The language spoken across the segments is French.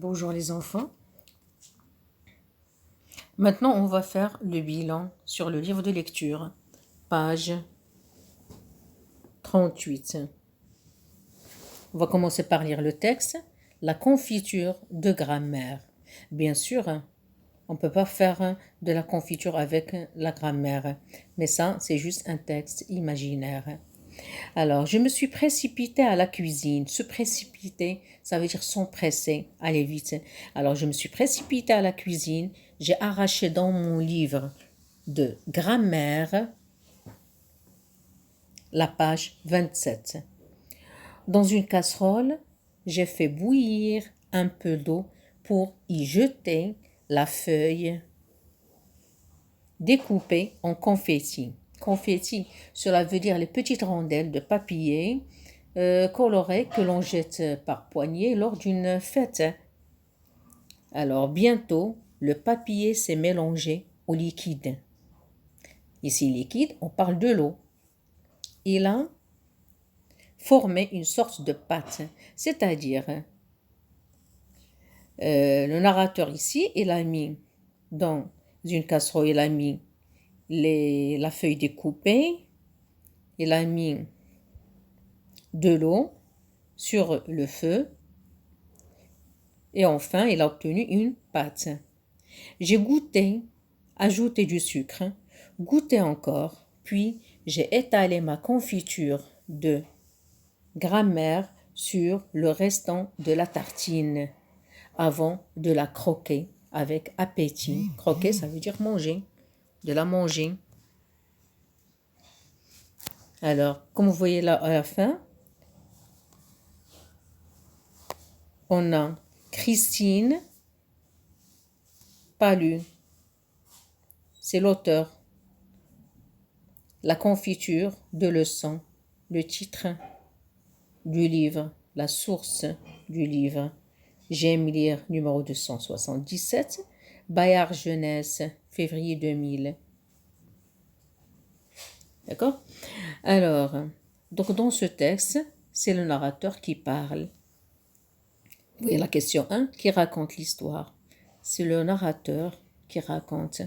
Bonjour les enfants. Maintenant, on va faire le bilan sur le livre de lecture, page 38. On va commencer par lire le texte. La confiture de grammaire. Bien sûr, on ne peut pas faire de la confiture avec la grammaire, mais ça, c'est juste un texte imaginaire. Alors, je me suis précipitée à la cuisine. Se précipiter, ça veut dire s'empresser, aller vite. Alors, je me suis précipitée à la cuisine. J'ai arraché dans mon livre de grammaire la page 27. Dans une casserole, j'ai fait bouillir un peu d'eau pour y jeter la feuille découpée en confetti. Confetti, cela veut dire les petites rondelles de papier colorées que l'on jette par poignée lors d'une fête. Alors bientôt, le papier s'est mélangé au liquide. Ici, liquide, on parle de l'eau. Il a formé une sorte de pâte, c'est-à-dire le narrateur ici, il a mis dans une casserole, il a mis la feuille découpée, il a mis de l'eau sur le feu et enfin il a obtenu une pâte. J'ai goûté, ajouté du sucre, goûté encore, puis j'ai étalé ma confiture de grammaire sur le restant de la tartine avant de la croquer avec appétit. Croquer, ça veut dire manger, de la manger. Alors, comme vous voyez là à la fin, on a Christine Palu, c'est l'auteur. La confiture de leçon, le titre du livre, la source du livre. J'aime lire numéro 277, Bayard Jeunesse, février 2000. D'accord? Alors, donc dans ce texte, c'est le narrateur qui parle. Vous voyez la question 1, qui raconte l'histoire. C'est le narrateur qui raconte.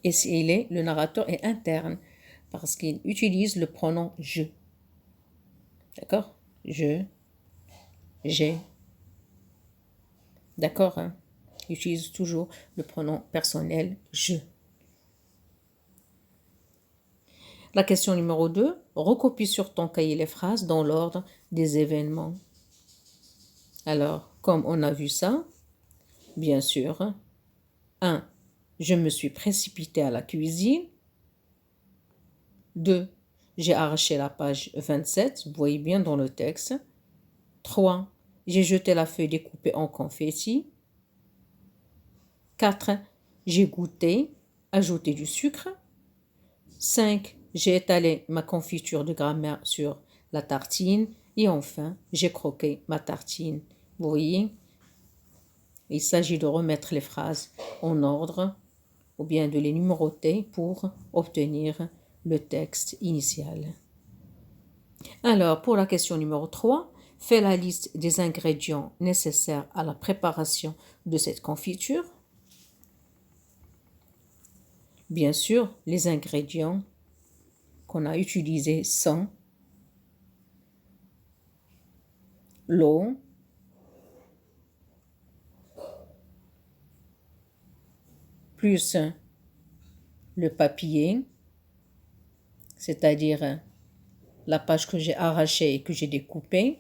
Et le narrateur est interne parce qu'il utilise le pronom je. D'accord? Je, j'ai. D'accord? Il utilise toujours le pronom personnel je. La question numéro 2, recopie sur ton cahier les phrases dans l'ordre des événements. Alors, comme on a vu ça, bien sûr, 1. Je me suis précipitée à la cuisine. 2. J'ai arraché la page 27, vous voyez bien dans le texte. 3. J'ai jeté la feuille découpée en confetti. 4. J'ai goûté, ajouté du sucre. 5. J'ai étalé ma confiture de grammaire sur la tartine. Et enfin, j'ai croqué ma tartine. Vous voyez, il s'agit de remettre les phrases en ordre ou bien de les numéroter pour obtenir le texte initial. Alors, pour la question numéro 3, fais la liste des ingrédients nécessaires à la préparation de cette confiture. Bien sûr, les ingrédients qu'on a utilisés sont l'eau, plus le papier, c'est-à-dire la page que j'ai arrachée et que j'ai découpée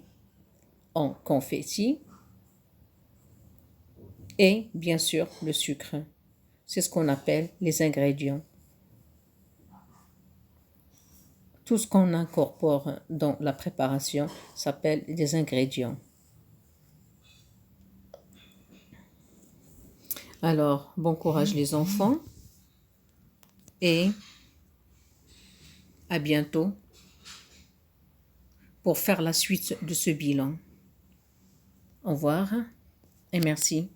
en confetti, et bien sûr le sucre. C'est ce qu'on appelle les ingrédients. Tout ce qu'on incorpore dans la préparation s'appelle des ingrédients. Alors, bon courage les enfants et à bientôt pour faire la suite de ce bilan. Au revoir et merci.